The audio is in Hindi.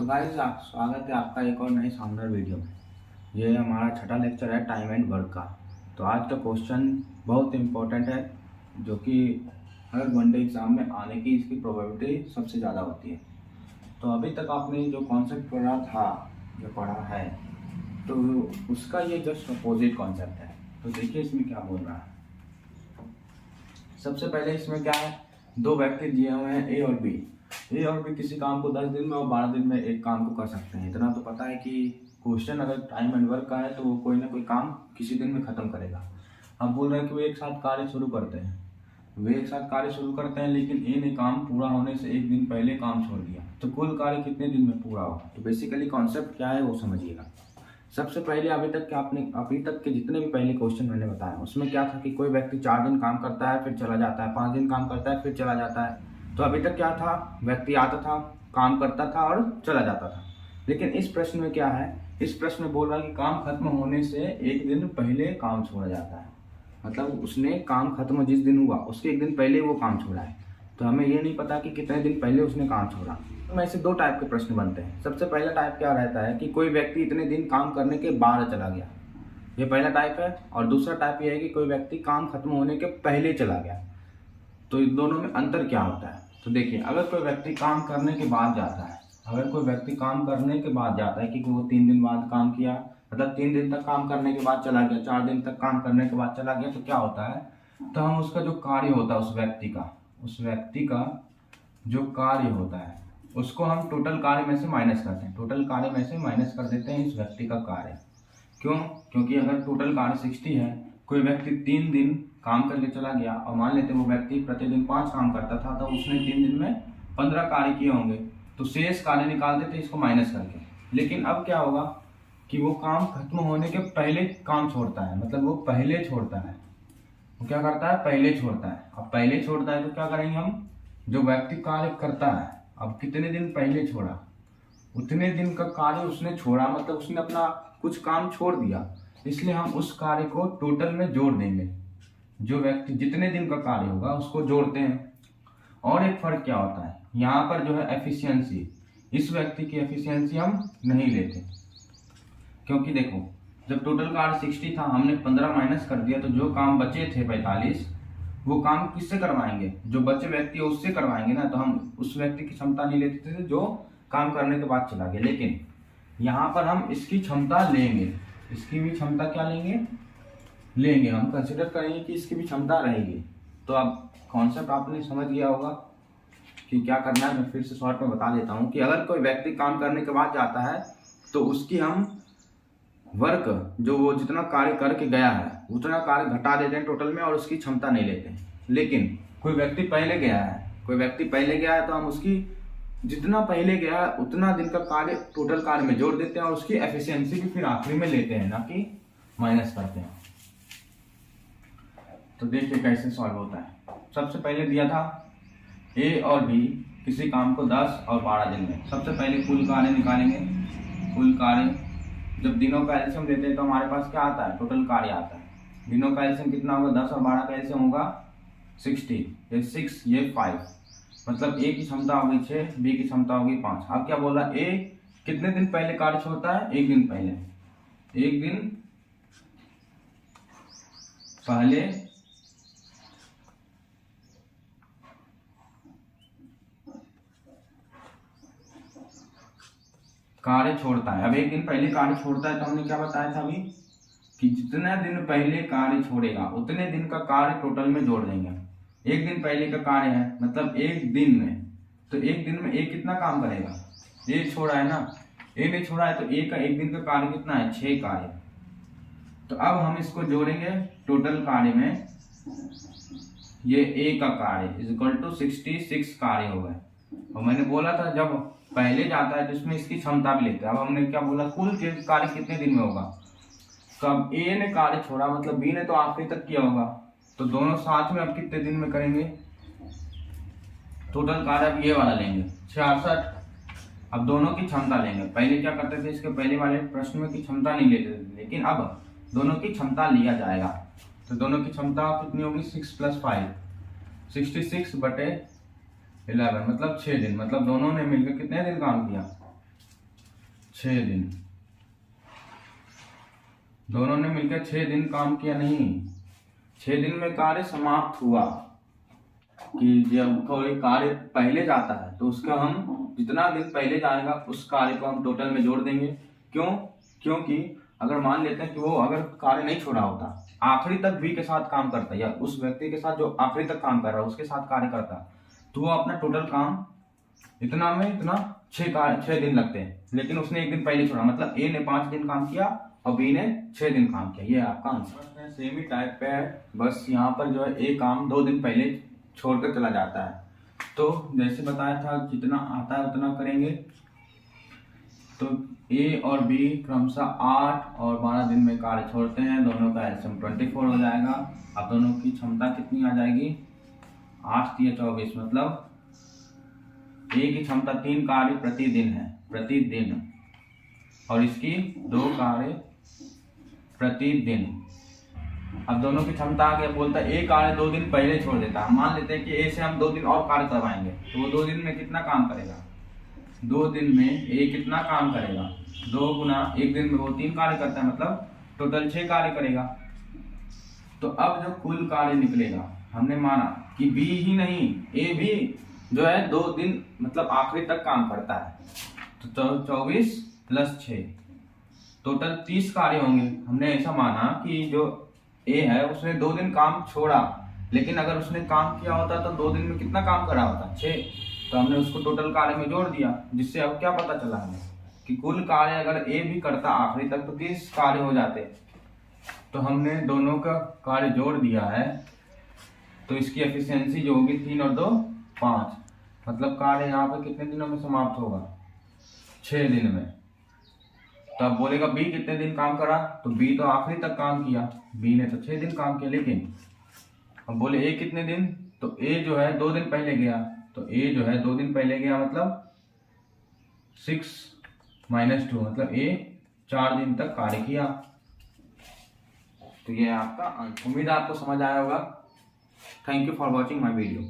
तो गाइस स्वागत है आपका एक और नए शानदार वीडियो में। ये हमारा छठा लेक्चर है टाइम एंड वर्क का। तो आज का क्वेश्चन बहुत इम्पोर्टेंट है, जो कि हर वनडे एग्ज़ाम में आने की इसकी प्रोबेबिलिटी सबसे ज़्यादा होती है। तो अभी तक आपने जो कॉन्सेप्ट पढ़ा है तो उसका ये जस्ट अपोजिट कॉन्सेप्ट है। तो देखिए इसमें क्या बोल रहा है। सबसे पहले इसमें क्या है, दो व्यक्ति दिए हुए हैं ए और बी किसी काम को 10 दिन में और 12 दिन में एक काम को कर सकते हैं। इतना तो पता है कि क्वेश्चन अगर टाइम एंड वर्क का है तो वो कोई ना कोई काम किसी दिन में ख़त्म करेगा। हम बोल रहे हैं कि वो एक साथ कार्य शुरू करते हैं, लेकिन ए ने काम पूरा होने से एक दिन पहले काम छोड़ दिया, तो कुल कार्य कितने दिन में पूरा होगा। तो बेसिकली कॉन्सेप्ट क्या है वो समझिएगा। सबसे पहले अभी तक के जितने भी पहले क्वेश्चन मैंने बताया उसमें क्या था कि कोई व्यक्ति 4 दिन काम करता है फिर चला जाता है, 5 दिन काम करता है फिर चला जाता है। तो अभी तक क्या था, व्यक्ति आता था, काम करता था और चला जाता था। लेकिन इस प्रश्न में क्या है, इस प्रश्न में बोल रहा है कि काम खत्म होने से एक दिन पहले काम छोड़ा जाता है। मतलब उसने काम खत्म जिस दिन हुआ उसके एक दिन पहले वो काम छोड़ा है। तो हमें ये नहीं पता कि कितने दिन पहले उसने काम छोड़ा। तो ऐसे दो टाइप के प्रश्न बनते हैं। सबसे पहला टाइप क्या रहता है कि कोई व्यक्ति इतने दिन काम करने के बाद चला गया, ये पहला टाइप है। और दूसरा टाइप ये है कि कोई व्यक्ति काम खत्म होने के पहले चला गया। तो इन दोनों में अंतर क्या होता है। तो देखिए, अगर कोई व्यक्ति काम करने के बाद जाता है, कि वो 3 दिन बाद काम किया, मतलब 3 दिन तक काम करने के बाद चला गया, 4 दिन तक काम करने के बाद चला गया, तो क्या होता है, तो हम उसका जो कार्य होता है उस व्यक्ति का जो कार्य होता है उसको हम टोटल कार्य में से माइनस करते हैं। टोटल कार्य में से माइनस कर देते हैं इस व्यक्ति का कार्य। क्यों? क्योंकि अगर टोटल कार्य 60 है, कोई व्यक्ति 3 दिन काम करके चला गया और मान लेते वो व्यक्ति प्रतिदिन 5 काम करता था, तो उसने 3 दिन में 15 कार्य किए होंगे, तो शेष कार्य निकाल देते इसको माइनस करके। लेकिन अब क्या होगा कि वो काम खत्म होने के पहले काम छोड़ता है, मतलब वो पहले छोड़ता है। वो क्या करता है, पहले छोड़ता है। अब पहले छोड़ता है तो क्या करेंगे हम, जो व्यक्ति कार्य करता है, अब कितने दिन पहले छोड़ा उतने दिन का कार्य उसने छोड़ा, मतलब उसने अपना कुछ काम छोड़ दिया, इसलिए हम उस कार्य को टोटल में जोड़ देंगे। जो व्यक्ति जितने दिन का कार्य होगा उसको जोड़ते हैं। और एक फर्क क्या होता है, यहाँ पर जो है एफिशिएंसी, इस व्यक्ति की एफिशिएंसी हम नहीं लेते। क्योंकि देखो, जब टोटल कार्य 60 था, हमने 15 माइनस कर दिया, तो जो काम बचे थे 45, वो काम किससे करवाएंगे, जो बचे व्यक्ति है उससे करवाएंगे ना। तो हम उस व्यक्ति की क्षमता नहीं लेते थे जो काम करने के बाद चला गया। लेकिन यहाँ पर हम इसकी क्षमता लेंगे, इसकी भी क्षमता क्या लेंगे, हम कंसिडर करेंगे कि इसकी भी क्षमता रहेगी। तो अब कॉन्सेप्ट आपने समझ गया होगा कि क्या करना है। मैं फिर से शॉर्ट में बता देता हूँ कि अगर कोई व्यक्ति काम करने के बाद जाता है तो उसकी हम वर्क, जो वो जितना कार्य करके गया है उतना कार्य घटा देते हैं टोटल में, और उसकी क्षमता नहीं लेते हैं। लेकिन कोई व्यक्ति पहले गया है तो हम उसकी जितना पहले गया है उतना दिन का कार्य टोटल कार्य में जोड़ देते हैं, और उसकी एफिशिएंसी भी फिर आखिरी में लेते हैं, ना कि माइनस करते हैं। तो देखिए कैसे सॉल्व होता है। सबसे पहले दिया था ए और बी किसी काम को 10 और 12 दिन में। सबसे पहले कुल कार्य निकालेंगे। कुल कार्य, जब दिनों का एलसीएम लेते हैं तो हमारे पास क्या आता है, टोटल कार्य आता है। दिनों का एलसीएम कितना होगा, 10 और 12 का एलसीएम होगा 60। ये 6, ये 5, मतलब ए की क्षमता होगी 6, बी की क्षमता होगी 5। अब क्या बोला, ए कितने दिन पहले कार्य छोड़ता है, एक दिन पहले कार्य छोड़ता है। अब एक दिन पहले कार्य छोड़ता है, तो हमने क्या बताया था अभी कि जितने दिन पहले कार्य छोड़ेगा उतने दिन का कार्य टोटल में जोड़ देंगे। एक दिन पहले का कार्य है, मतलब एक दिन में, तो एक दिन में ए कितना काम करेगा, ए छोड़ा है ना, ए ने छोड़ा है, तो ए का एक दिन का कार्य कितना है, 6 कार्य। तो अब हम इसको जोड़ेंगे टोटल कार्य में, ये ए का कार्य इज इक्वल टू 66 कार्य हो गए। और मैंने बोला था जब पहले जाता है तो इसमें इसकी क्षमता भी लेते हैं। अब हमने क्या बोला, कुल कार्य कितने दिन में होगा। तो अब ए ने कार्य छोड़ा, मतलब बी ने तो आखिरी तक किया होगा, तो दोनों साथ में अब कितने दिन में करेंगे, टोटल कार्य अब ये वाला लेंगे 66। अब दोनों की क्षमता लेंगे। पहले क्या करते थे, इसके पहले वाले प्रश्न में की क्षमता नहीं लेते थे, लेकिन अब दोनों की क्षमता लिया जाएगा। तो दोनों की क्षमता कितनी होगी, 6 + 5, 66/11, मतलब 6 दिन। मतलब दोनों ने मिलकर कितने दिन काम किया, 6 दिन, दोनों ने मिलकर 6 दिन काम किया नहीं, 6 दिन में कार्य समाप्त हुआ। कि जब कोई कार्य पहले जाता है तो उसका हम जितना दिन पहले जाएगा उस कार्य को हम टोटल में जोड़ देंगे। क्यों? क्योंकि अगर मान लेते हैं कि वो अगर कार्य नहीं छोड़ा होता, आखिरी तक बी के साथ काम करता है, या उस व्यक्ति के साथ जो आखिरी तक काम कर रहा है उसके साथ कार्य करता, तो वो अपना टोटल काम इतना में इतना 6 दिन लगते हैं, लेकिन उसने 1 दिन पहले छोड़ा, मतलब ए ने 5 दिन काम किया और बी ने 6 दिन काम किया। ये आपका आंसर है। सेम ही टाइप पे है, बस यहाँ पर जो है ए काम 2 दिन पहले छोड़कर चला जाता है। तो जैसे बताया था जितना आता है उतना करेंगे। तो ए और बी क्रमशः 8 और 12 दिन में कार्य छोड़ते हैं, दोनों का एलसीएम 24 हो जाएगा। अब दोनों की क्षमता कितनी आ जाएगी? 8 या 24, मतलब ए की क्षमता 3 कार्य प्रतिदिन है, प्रतिदिन, और इसकी 2 कार्य प्रतिदिन। अब दोनों की क्षमता आ गया, बोलता है ए कार्य 2 दिन पहले छोड़ देता है। मान लेते हैं कि ए से हम 2 दिन और कार्य करवाएंगे, तो वो 2 दिन में कितना काम करेगा? 2 दिन में ए कितना काम करेगा? 2 गुना 1 दिन में वो 3 कार्य करता है, मतलब टोटल 6 कार्य करेगा। तो अब जो कुल कार्य निकलेगा, हमने माना कि बी ही नहीं, ए भी जो है 2 दिन मतलब आखिरी तक काम करता है, तो 24 + 6 टोटल 30 कार्य होंगे। हमने ऐसा माना कि जो ए है उसने 2 दिन काम छोड़ा, लेकिन अगर उसने काम किया होता तो 2 दिन में कितना काम करा होता? 6। तो हमने उसको टोटल कार्य में जोड़ दिया, जिससे अब क्या पता चला हमें कि कुल कार्य अगर ए भी करता आखिरी तक तो 30 कार्य हो जाते। तो हमने दोनों का कार्य जोड़ दिया है, तो इसकी एफिशिएंसी जो होगी 3 और 2 5, मतलब कार्य यहाँ पे कितने दिनों में समाप्त होगा? 6 दिन में। तो अब बोलेगा बी कितने दिन काम करा, तो बी तो आखिरी तक काम किया, बी ने तो 6 दिन काम किया। लेकिन अब बोले ए कितने दिन, तो ए जो है 2 दिन पहले गया, तो ए जो है 2 दिन पहले गया, मतलब 6 - 2, मतलब ए 4 दिन तक कार्य किया। तो ये आपका आंसर। उम्मीद है आपको समझ आया होगा। Thank you for watching my video.